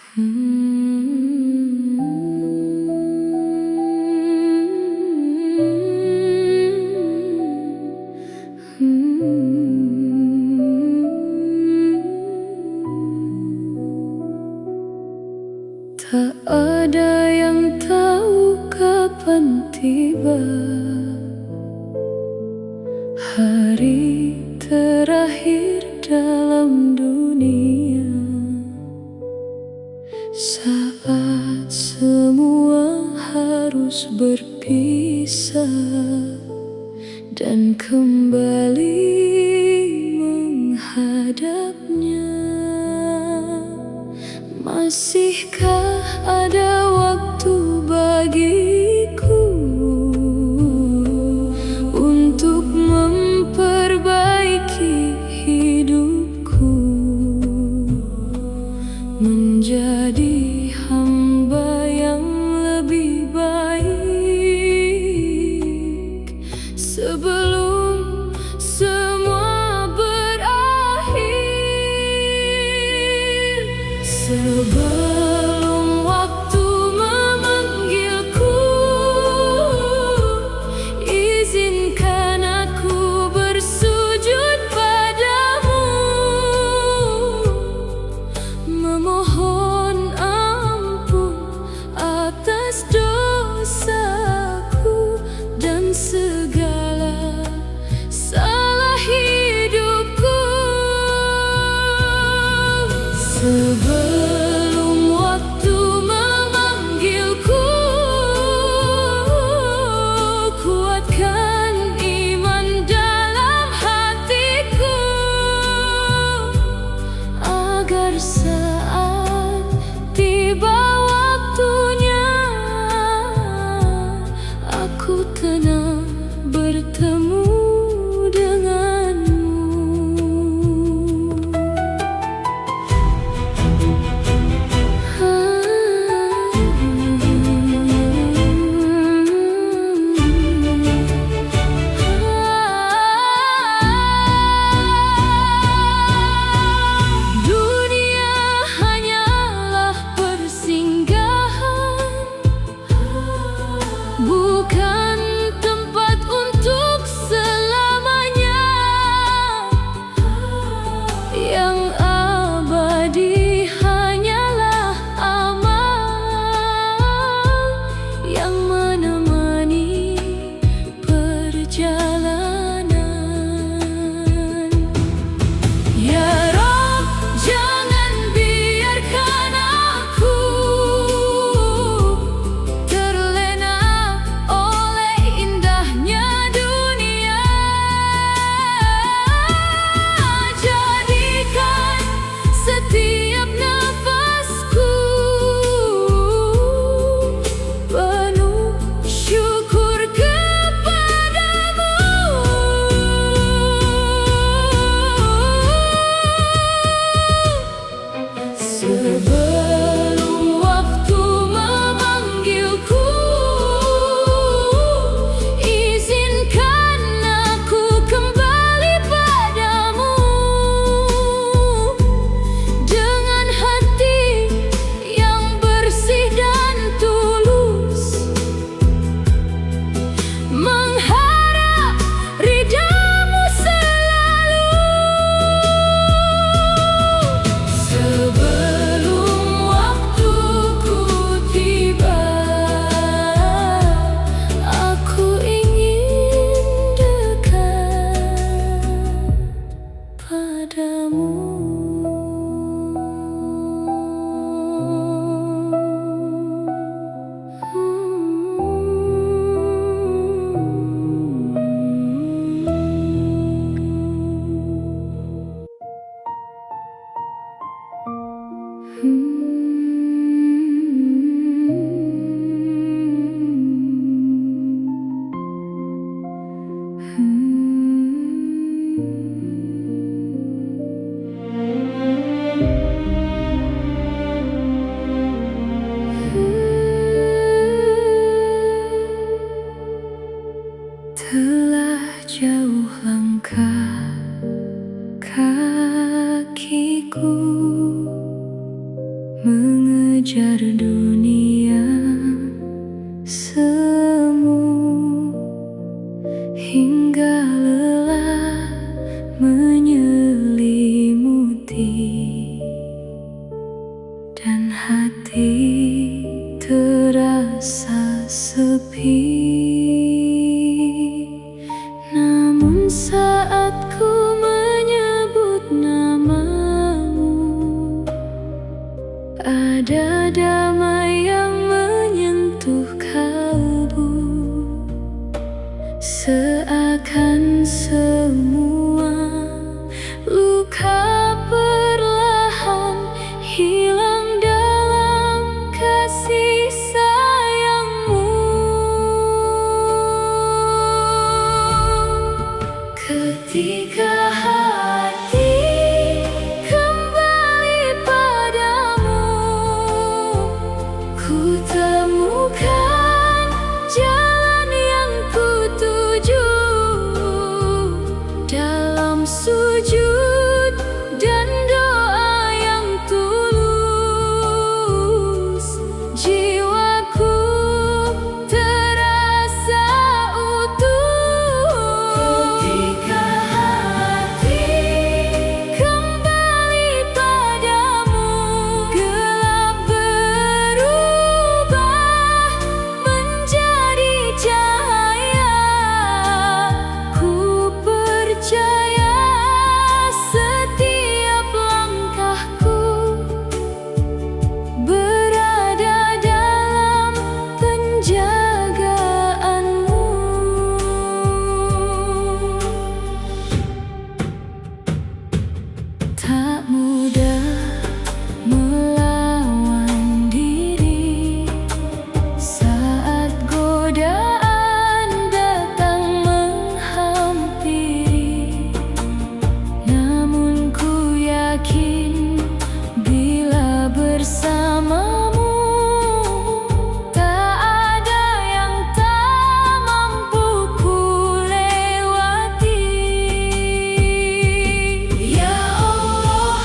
Tak ada yang tahu kapan tiba hari terakhir dalam dunia, saat semua harus berpisah dan kembali menghadapnya. Masihkah ada waktu bagiku untuk memperbaiki hidupku, menjadi hamba yang lebih baik sebelum semua berakhir? Sebelum waktu memanggilku, izinkan aku bersujud padamu, memohon ampun atas dosaku dan segala salah hidupku. Sebelum waktu memanggilku, kuatkan iman dalam hatiku, agar saat tiba waktunya aku tenang bertemu denganmu. Bukan tempat untuk selamanya, yang abadi hanyalah amal yang menemani perjalanan. Ya Rob, jangan biarkan aku setiap nafasku penuh syukur kepadamu. Sebelum waktu memanggilku, izinkan aku kembali padamu dengan hati yang bersih dan tulus, mengharap ridhamu selalu. Sebelum waktuku tiba, aku ingin dekat padamu. Telah jauh langkah kakiku mengenal mengejar dunia semu, hingga lelah menyelimuti, dan hati terasa sepi. Namun saat ku menyebut namamu, ada damai yang menyentuh kalbu, seakan semua luka perlahan hilang dalam kasih sayangmu. Ketika hati kembali padamu, ku temukan jalan yang ku tuju. Dalam sujud dan doa yang tulus, jiwaku terasa utuh. Ketika hati kembali padamu, gelap berubah menjadi cahaya. Ku percaya setiap langkahku berada dalam penjagaanmu. Tak mudah melawan diri saat godaan datang menghampiri. Namun ku yakin bila bersamamu, tak ada yang tak mampu ku lewati. Ya Allah,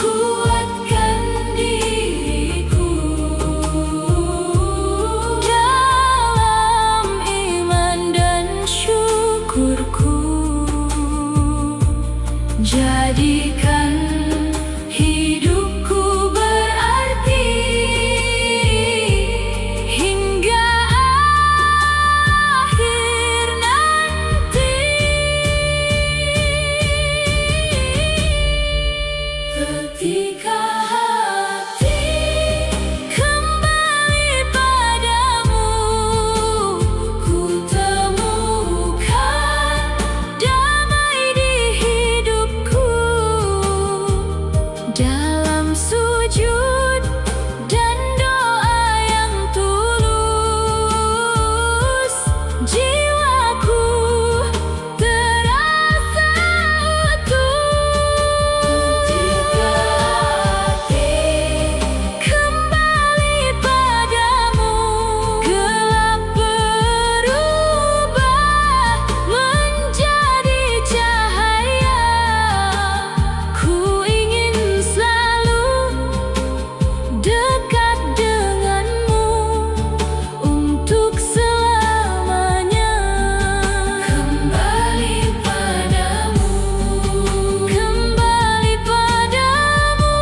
kuatkan diriku dalam iman dan syukurku. Jadikan hidupku berarti hingga akhir nanti. Ketika hati kembali padamu, ku temukan damai di hidupku. Dalam sujud dan doa yang tulus, jiwaku terasa utuh. Ketika hati kembali padamu, gelap berubah menjadi cahaya. Ku ingin selalu dekat denganmu untuk selamanya. Kembali padamu, kembali padamu,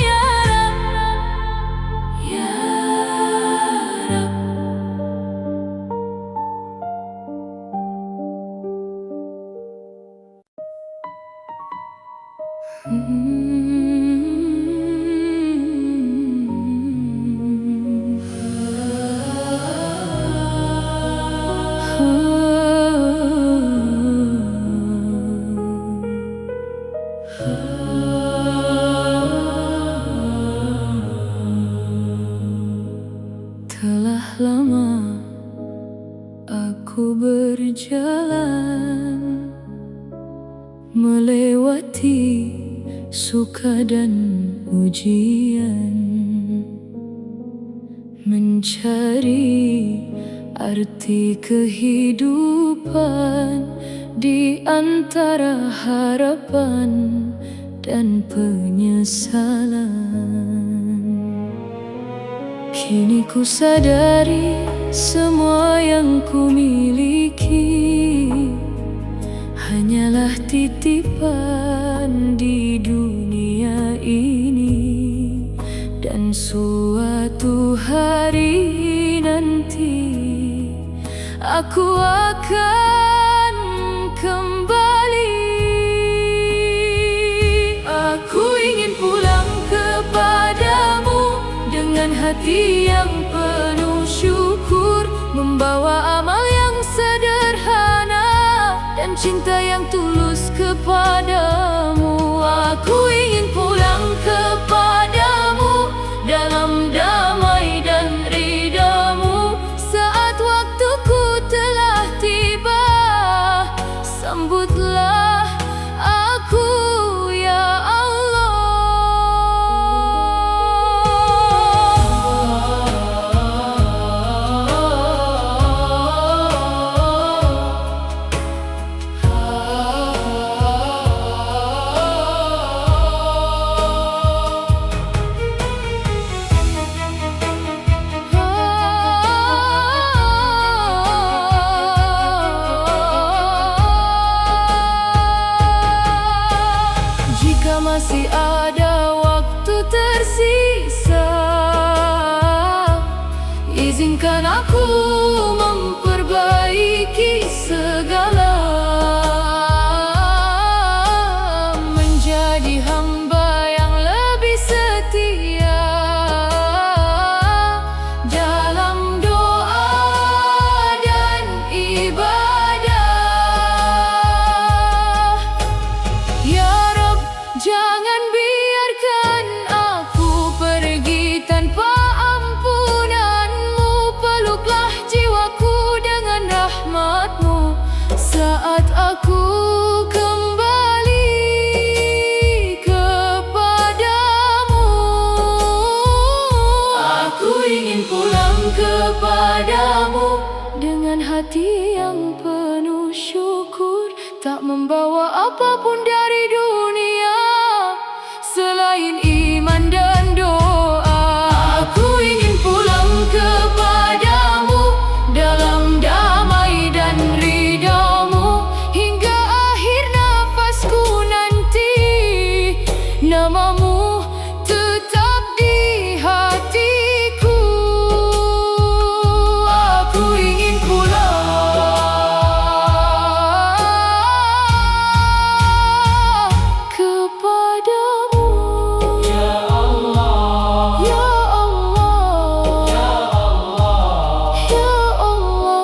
ya Rabb, ya Rabb. Telah lama aku berjalan melewati suka dan ujian, mencari arti kehidupan di antara harapan dan penyesalan. Kini ku sadari semua yang ku miliki hanyalah titipan di dunia ini, dan suatu hari nanti aku akan kembali. Aku ingin pulang kepadamu dengan hati yang penuh syukur, membawa amal yang sederhana dan cinta yang tulus kepadamu. Aku ingin pulang kepadamu dalam damai dan ridhamu. Saat waktuku telah tiba, sambutlah aku ya Allah. Jika masih ada waktu tersisa, izinkan aku memperbaiki segala, menjadi hamba yang lebih setia dalam doa dan ibadah. Ya Rabb, jangan biarkan aku pergi tanpa ampunan-Mu. Peluklah jiwaku dengan rahmat-Mu saat aku kembali kepadamu. Aku ingin pulang kepadamu dengan hati yang penuh syukur, tak membawa apapun dari dunia selain iman dan doa. Aku ingin pulang kepadamu dalam damai dan ridhamu, hingga akhir nafasku nanti namamu tetap di hatiku. Aku ingin pulang kepadamu ya Allah, ya Allah, ya Allah, ya Allah.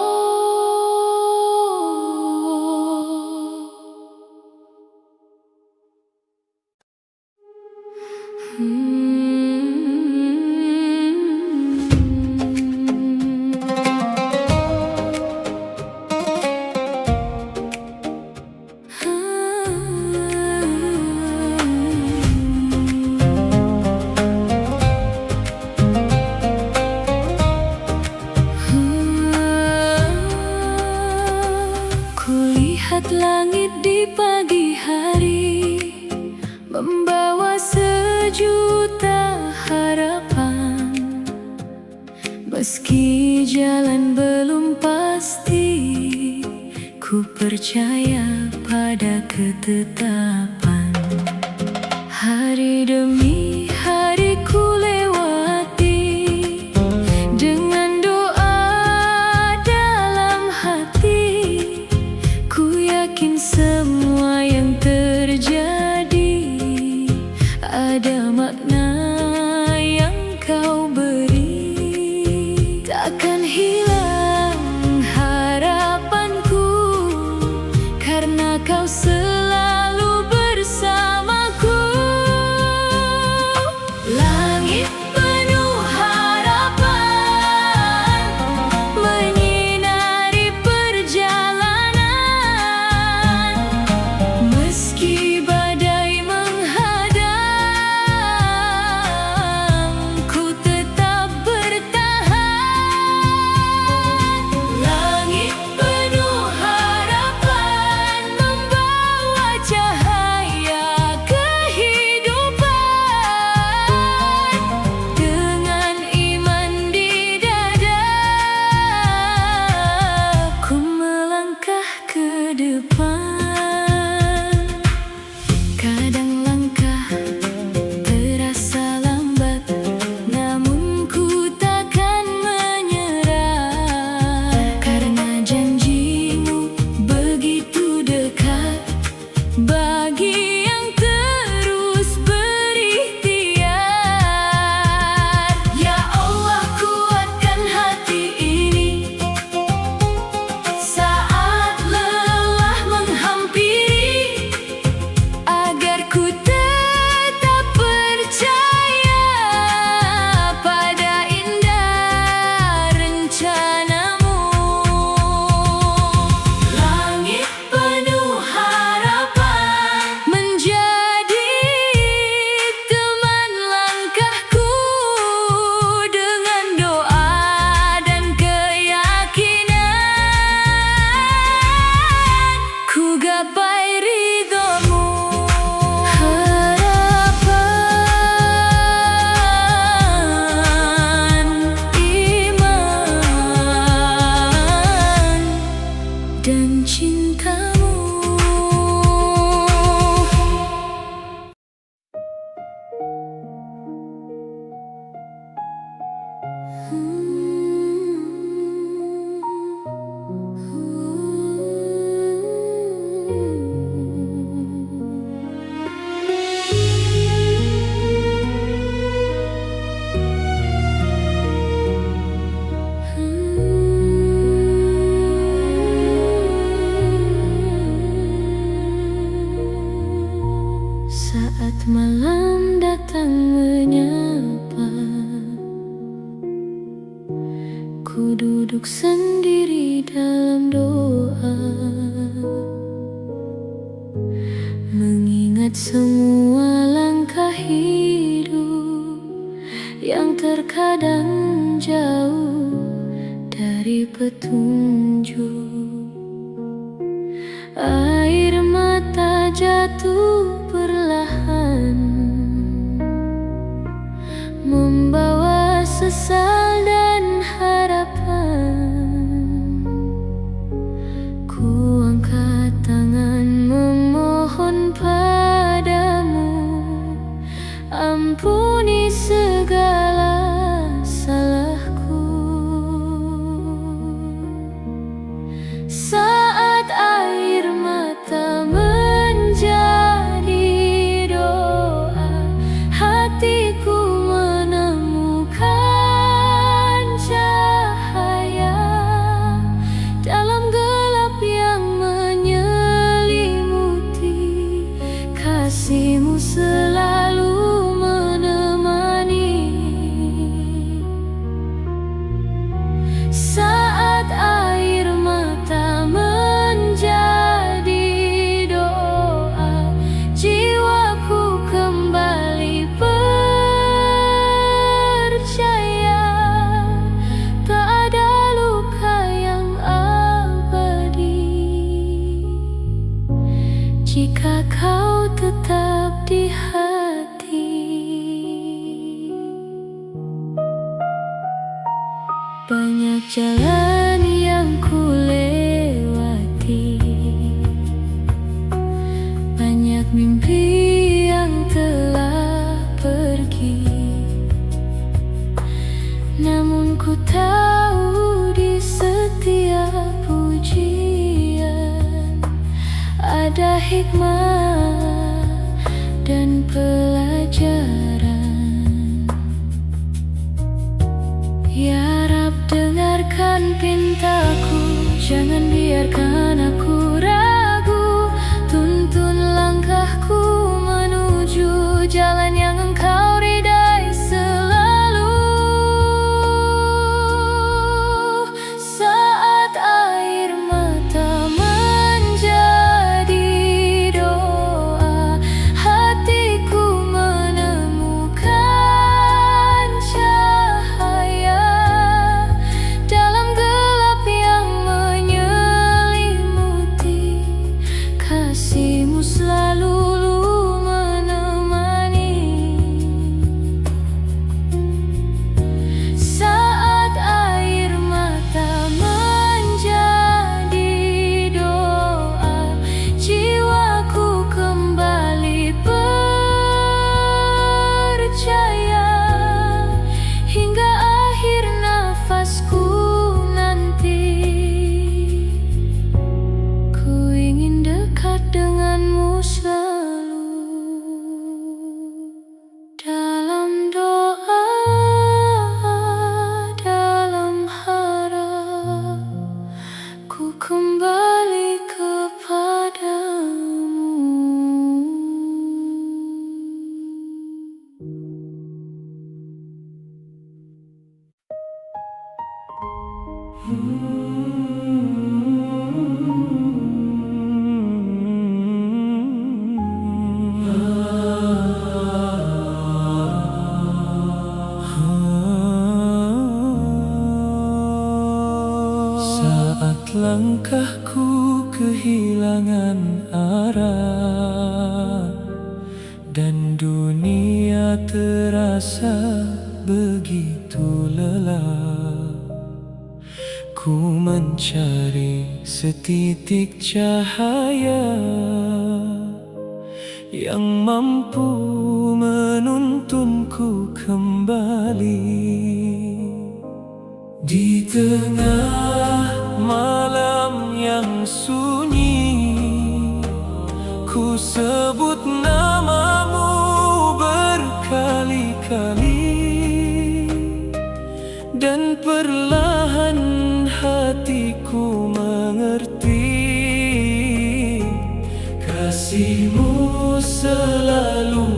Kulihat langit di pagi hari, membawa sejuta harapan. Meski jalan belum pasti, ku percaya pada ketetapan. Hari demi hari ku lewati dengan doa dalam hati. Ku yakin semua yang terjadi ada makna yang Kau beri. Takkan hilang harapanku karena Kau selalu bersamaku. malam datang menyapa, ku duduk sendiri dalam doa, mengingat semua langkah hidup yang terkadang jauh dari petunjuk. Air mata jatuh perlahan, membawa sesal dan harapan. Ku angkat tangan memohon padamu, ampuni segala salahku. Saat air mata menjadi doa, hatiku menemukan cahaya dalam gelap yang menyelimuti. Kasih-Mu selalu menemani. Saat air mata menjadi doa, jiwaku kembali percaya tak ada luka yang abadi jika Kau tetap di hati. Banyak jalan yang ku lewati, banyak mimpi yang telah pergi, namun ku tahu di setiap ujian ada hikmah dan pelajaran. Ya Rab, dengarkan pintaku, jangan biarkan aku ragu. Tuntun langkahku menuju jalan yang Engkau ridai selalu. Saat air mata menjadi doa, hatiku menemukan cahaya dalam gelap yang menyelimuti. Kasih-Mu selalu menemani. Saat air mata menjadi doa, jiwaku kembali percaya hingga akhir nafasku nanti. Ku ingin dekat denganmu selalu. Dalam doa, dalam harap, ku kembali kepadamu. Saat langkahku kehilangan arah dan dunia terasa begitu lelah, ku mencari setitik cahaya yang mampu menuntunku kembali. Di tengah malam yang sunyi, ku sebut namamu berkali-kali, dan perlahan hatiku mengerti. Kasih-Mu selalu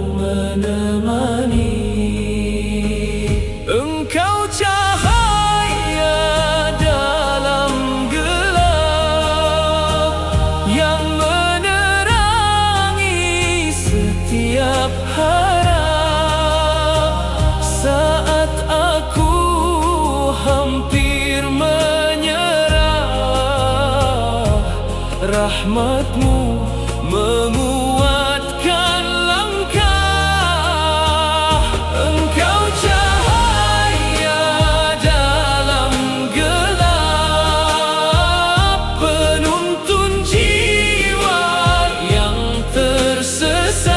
harap. Saat aku hampir menyerah, rahmat-Mu menguatkan langkah. Engkau cahaya dalam gelap, penuntun jiwa yang tersesat.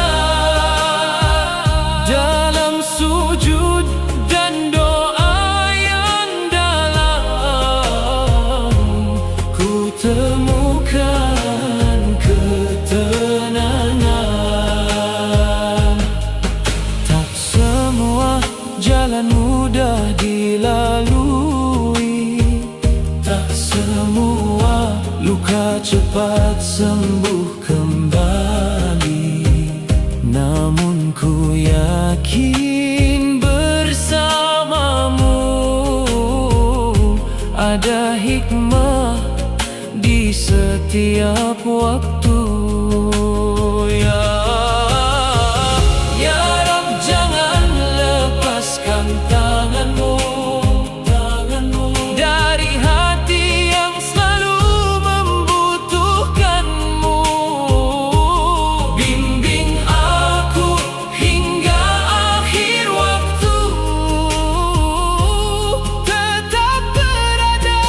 Dalam sujud dan doa yang dalam, ku temukan ketenangan. Tak semua jalan mudah dilalui, tak semua luka cepat sembuh kembali. Namun ku yakin bersamamu ada hikmah di setiap waktu. Ya Rabb, jangan lepaskan tangan-Mu dari hati yang selalu membutuhkan-Mu. Bimbing aku hingga akhir waktu, tetap berada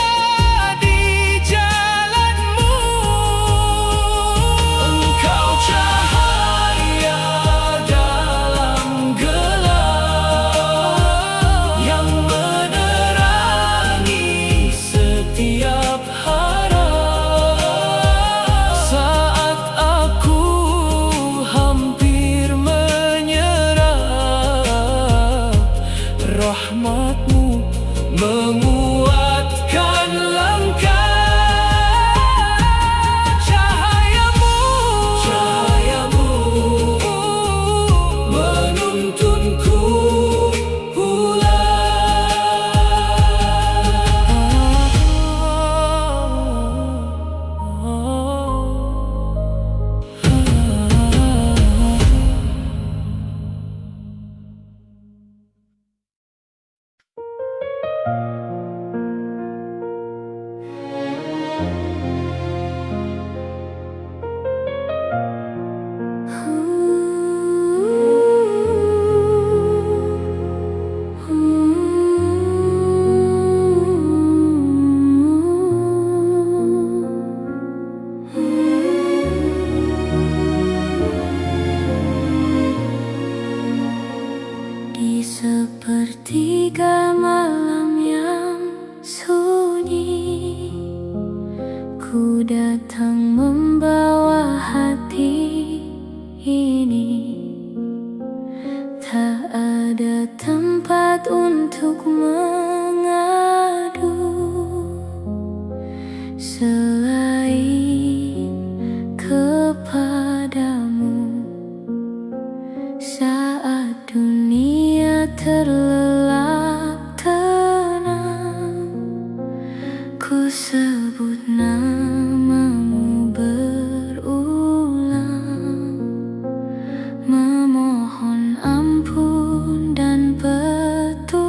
di jalan-Mu. Engkau cahaya dalam gelap yang menerangi setiap harap. Saat aku hampir menyerah, rahmat-Mu menguatkan langkah. Cahayamu menuntunku Di sepertiga malam yang sunyi, ku datang membawa hati ini. Tak ada tempat untuk mengadu selain kepadamu. Saat dunia terlelap tenang, ku sebut nama-Mu berulang, memohon ampun dan petunjuk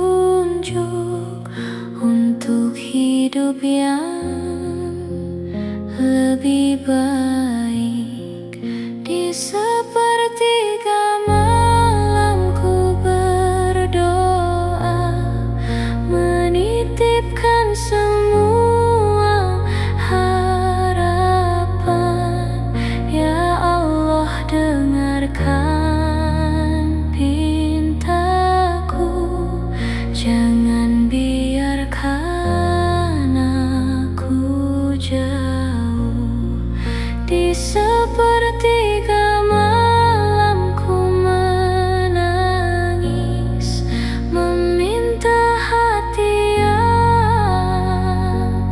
untuk hidup yang lebih baik. Di sepertiga malam ku berdoa, menitipkan semua harapan. Ya Allah, dengarkan pintaku, jangan biarkan aku jauh. Di sepertiga malam ku menangis, meminta hati yang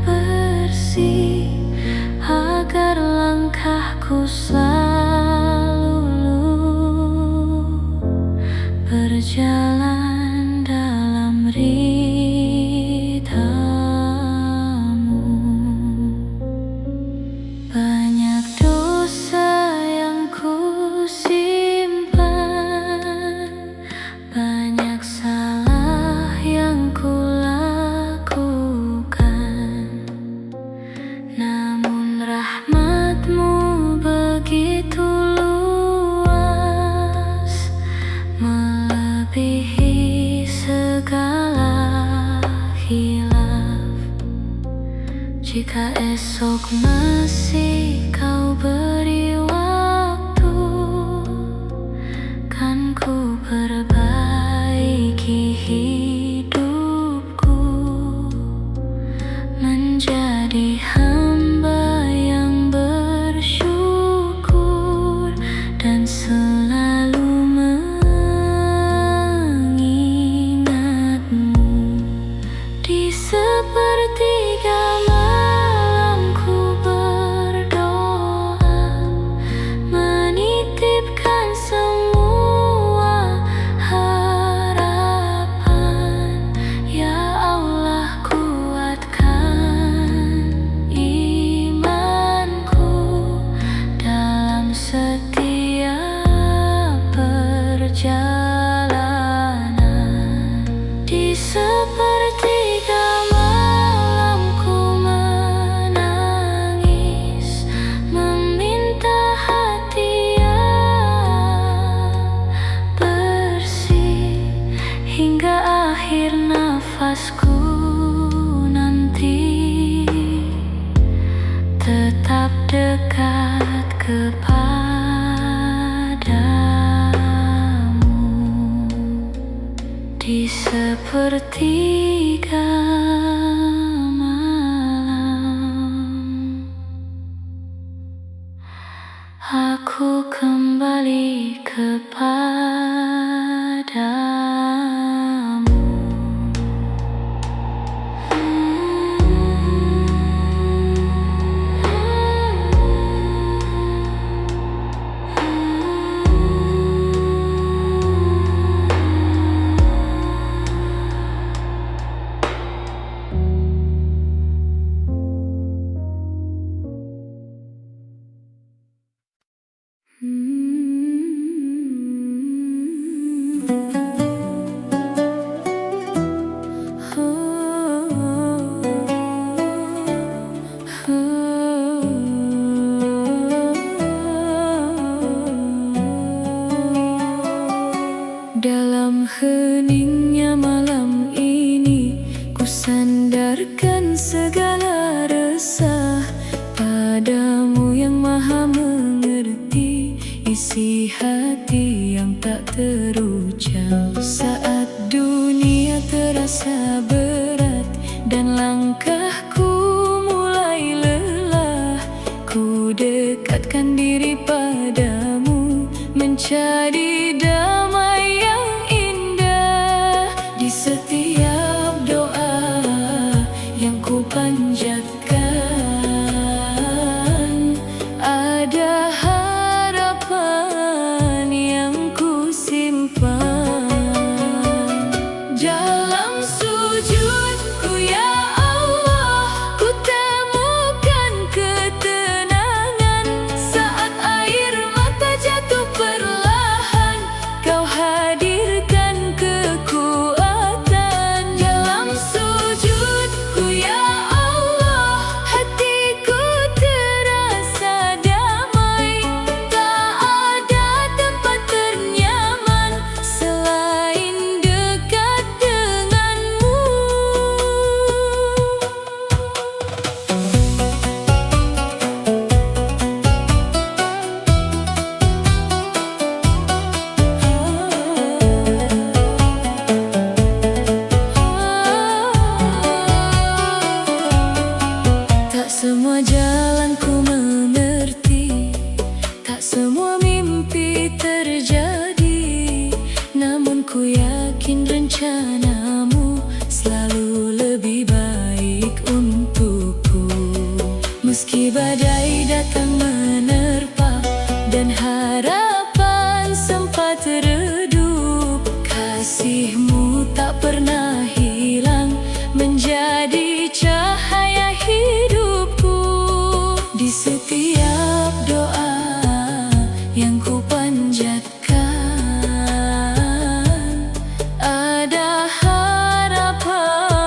bersih, agar langkahku selalu berjalan dalam ridha-Mu. Banyak dosa yang ku simpan Jika esok masih kau beri waktu, kan ku perbaiki hidupku menjadi hamba yang bersyukur dan selalu mengingatmu. Di sepertiga malam ku berdoa, menitipkan semua harapan. Ya Allah, kuatkan imanku dalam setiap perjalanan. Di sepertiga malam ku menangis, meminta hati yang bersih, hingga akhir nafasku nanti tetap dekat kepadamu. Di sepertiga malam aku kembali kepadamu. Dalam heningnya malam ini, ku sandarkan segala resah padamu yang maha mengerti isi hati yang tak terucap. Saat dunia terasa berat dan langkahku mulai lelah, ku dekatkan diri padamu, mencari damai yang indah. Di setiap doa yang ku panjatkan, ada harapan yang ku simpan. Dalam sujudku ya Allah, ku temukan ketenangan. Saat air mata jatuh perlahan, kau hadirkan kekuatan. Dalam sujudku ya Allah, hatiku terasa damai. Tak ada tempat ternyaman selain dekat denganmu. Tak semua jalan ku mengerti, tak semua mimpi terjadi, namun ku yakin rencanamu selalu lebih baik untukku. Meski badai datang menerpa dan harapan sempat redup, kasihmu tak pernah hilang, menjadi cahaya hidupku. Di setiap doa yang ku panjatkan, ada harapan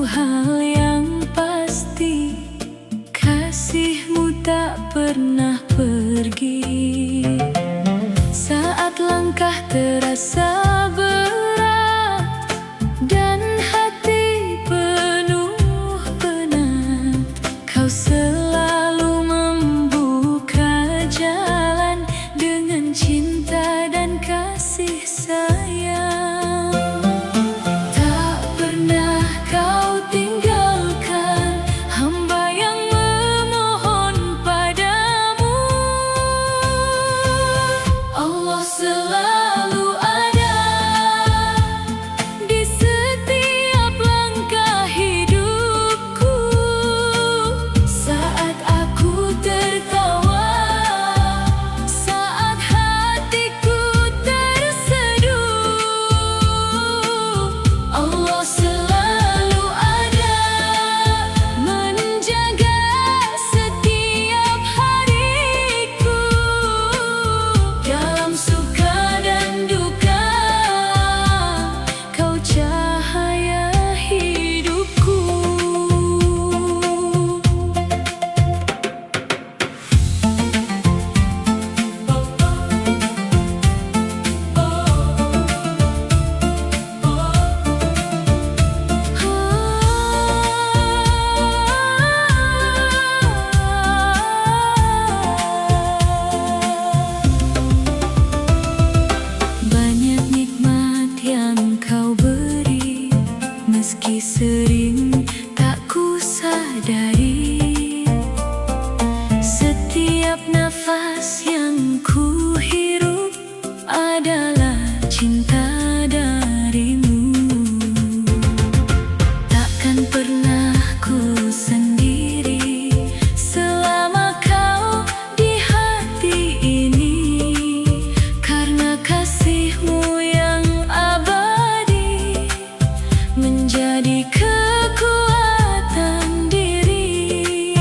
hal yang pasti, kasihmu tak pernah pergi. Saat langkah terasa berat dan hati penuh penat, kau selalu membuka jalan dengan cinta dan kasih sayang. Tak pernah kau tinggalkan hamba yang memohon padamu. Allah selalu ada di setiap langkah hidupku. Saat aku tertawa, saat hatiku terseduh, Allah selalu ada menjaga setiap hariku. Dalam suka dan duka, kau cahaya hidupku. Banyak nikmat yang kau beri, meski sering tak ku sadari. Setiap nafas yang ku hirup adalah cinta darimu. Takkan pernah ku sendiri selama kau di hati ini, karena kasihmu yang abadi menjadi kekuatan diri.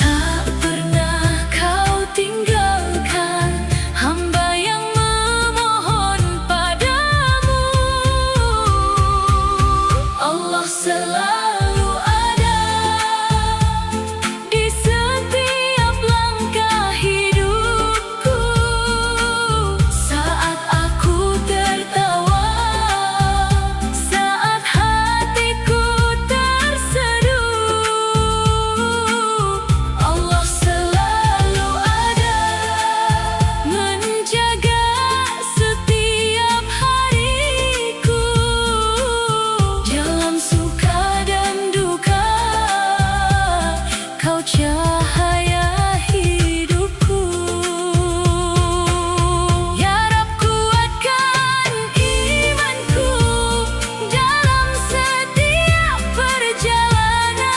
Tak pernah kau tinggalkan hamba yang memohon padamu. Allah selalu ada di setiap langkah hidupku. Saat aku tertawa, saat hatiku terseduh, Allah selalu ada menjaga setiap hariku. Dalam suka dan duka, kau cahaya hidupku. Ya Rab, kuatkan imanku dalam setiap perjalanan,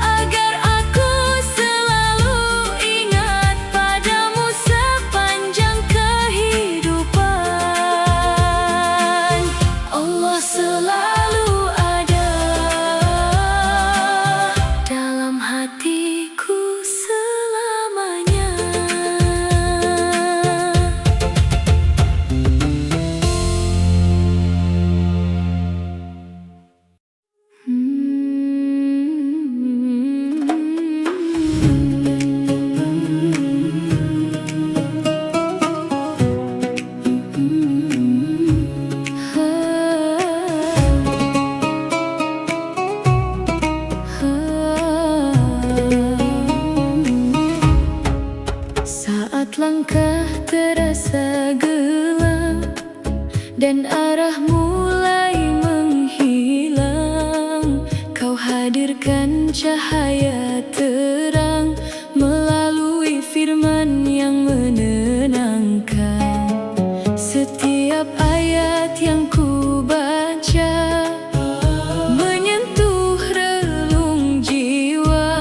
agar aku selalu ingat padamu sepanjang kehidupan. Allah selalu ada dalam hatiku selamanya. Saat langkah terasa gelap dan arah mulai menghilang, kau hadirkan cahaya terang melalui firman yang menenangkan. Setiap ayat yang ku baca menyentuh relung jiwa,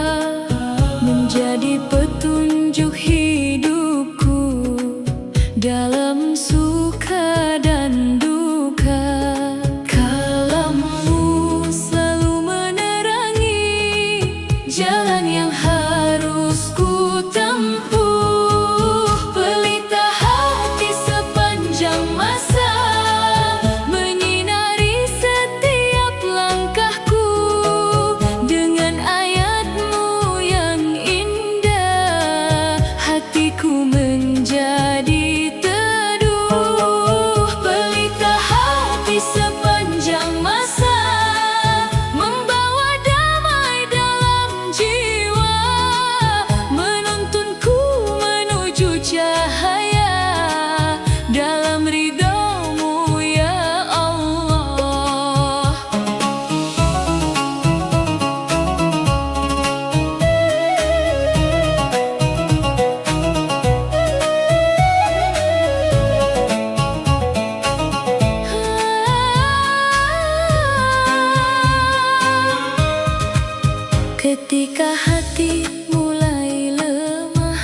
menjadi petunjuk hidupku dalam suka dan duka. Kalammu selalu menerangi jalan yang Ketika hati mulai lemah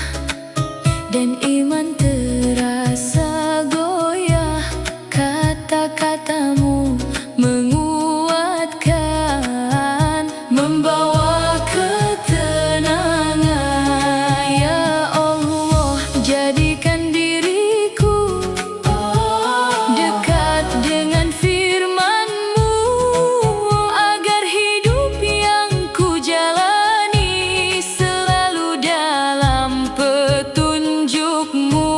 dan iman terasa goyah, kata-katamu menguatkan, membawa ketenangan. Ya Allah, jadikan diriku dekat dengan firman-Mu, agar hidup yang ku jalani selalu dalam petunjuk-Mu.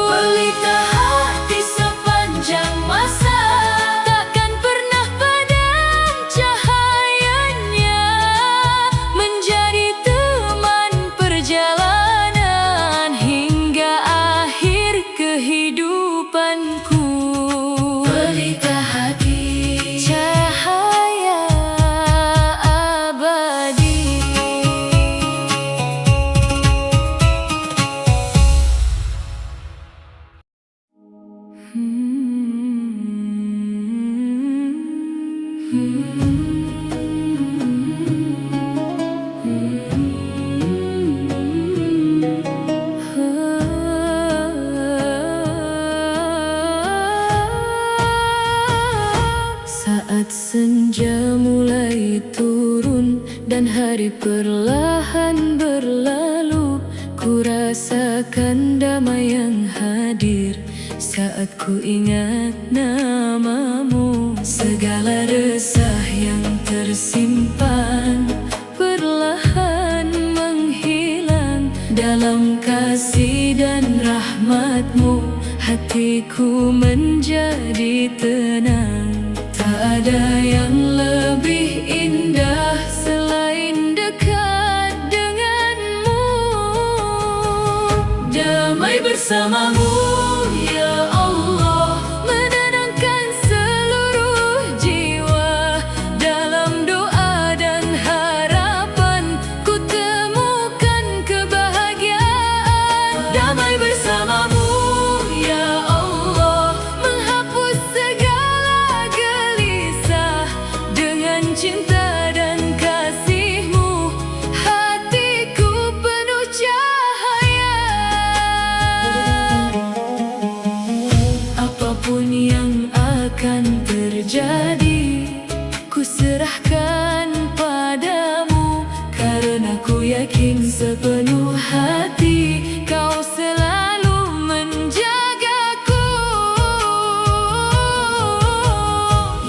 Pelita hati sepanjang masa, takkan pernah padam cahayanya, menjadi teman perjalanan hingga akhir kehidupanku. Pelita hati, cahaya abadi. Saat senja mulai turun dan hari perlahan berlalu, ku rasakan damai yang hadir saat ku ingat nama-Mu. Segala resah yang tersimpan perlahan menghilang dalam kasih dan rahmat-Mu. Hatiku menjadi tenang. Tak ada yang lebih indah selain dekat dengan-Mu. Damai bersama-Mu, ya Allah, menenangkan seluruh jiwa. Dalam doa dan harapan, ku temukan kebahagiaan. Damai bersama-Mu, ya Allah, menghapus segala gelisah. Dengan cinta dan kasih-Mu, hatiku penuh cahaya. Apapun yang akan terjadi, ku serahkan padamu, karena ku yakin sepenuh hati Kau selalu menjagaku.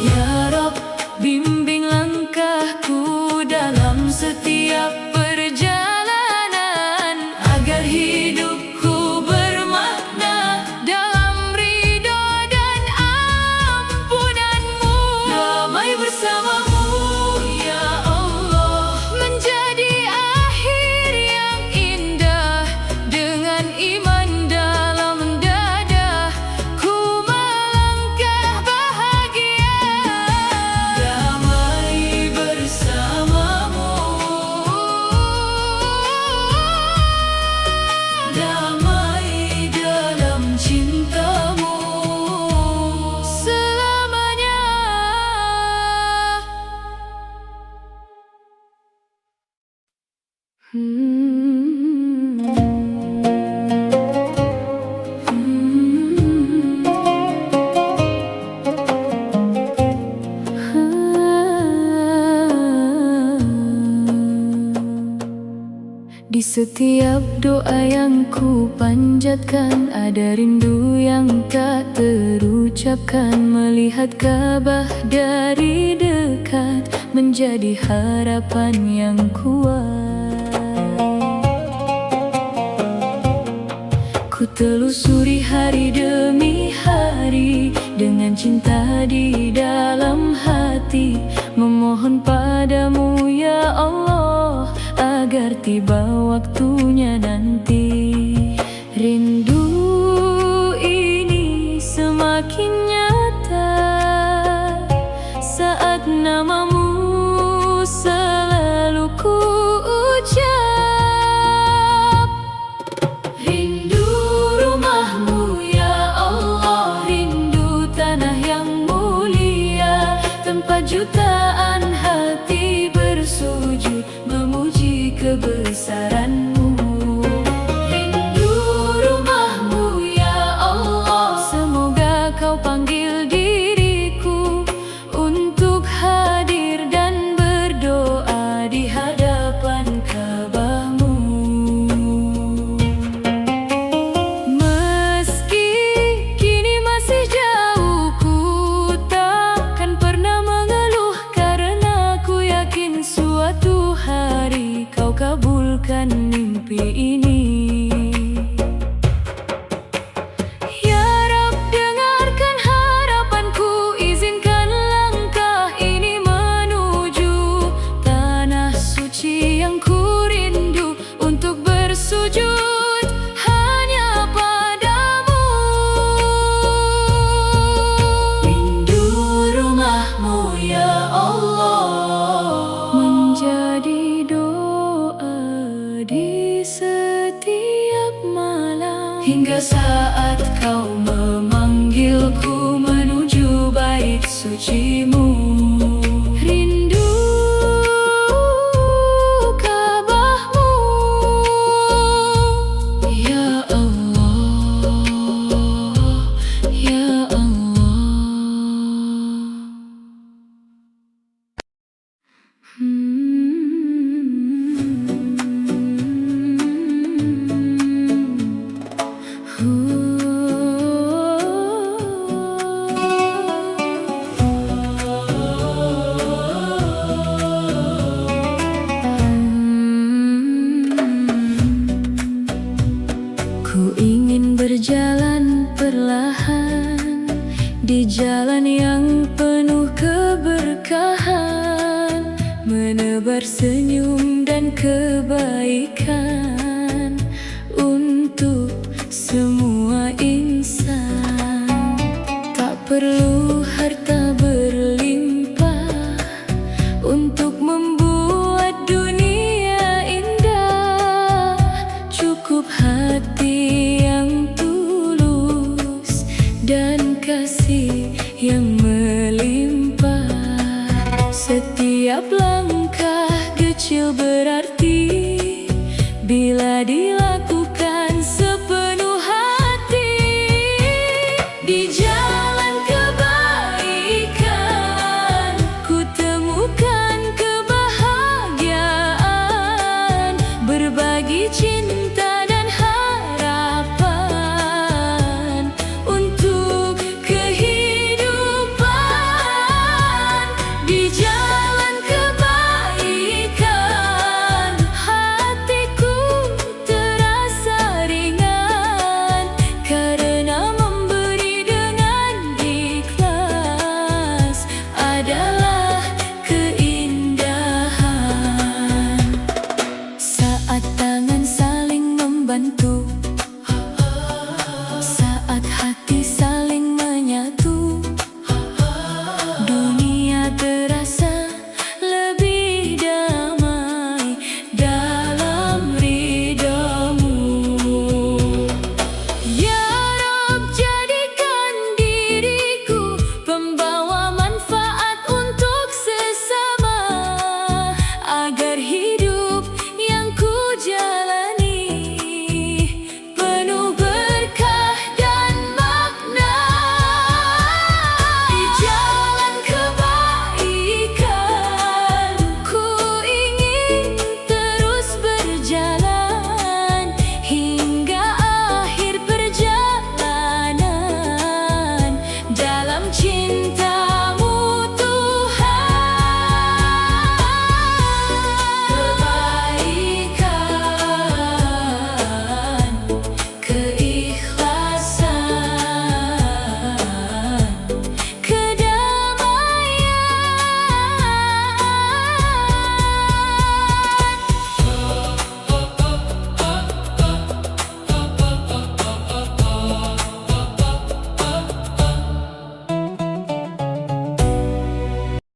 Ya Rabb, bimbing langkahku dalam setiap perjalanan, agar hidupku bermakna dalam ridho dan ampunan-Mu. Damai bersama-Mu, ya Allah, menjadi akhir yang indah. Dengan iman dalam dada, ku melangkah bahagia. Damai bersama-Mu, damai dalam cinta-Mu selamanya. Di setiap doa yang ku panjatkan, ada rindu yang tak terucapkan. Melihat Ka'bah dari dekat menjadi harapan yang kuat. Ku telusuri hari demi hari dengan cinta di dalam hati, memohon padamu ya Allah, agar tiba waktunya nanti. Rindu ini semakin nyata saat nama-Mu selalu ku ucap. Rindu rumah-Mu ya Allah, rindu tanah yang mulia, tempat jutaan hati bersujud negeri ini. Ya Rab, dengarkan harapanku, izinkan langkah ini menuju tanah suci yang ku rindu untuk bersujud hanya padamu. Rindu rumahmu ya Allah, menjadi doa di setiap malam, hingga saat kau memanggilku menuju bait sucimu. Rindu Ka'bahmu ya Allah, ya Allah. Ku ingin berjalan perlahan di jalan yang penuh keberkahan, menebar senyum dan kebaikan untuk semua insan. Tak perlu harta berlimpah untuk membuat dunia indah, cukup hati yang tulus dan kasih yang melimpah. Setiap langkah kecil berarti bila dilakukan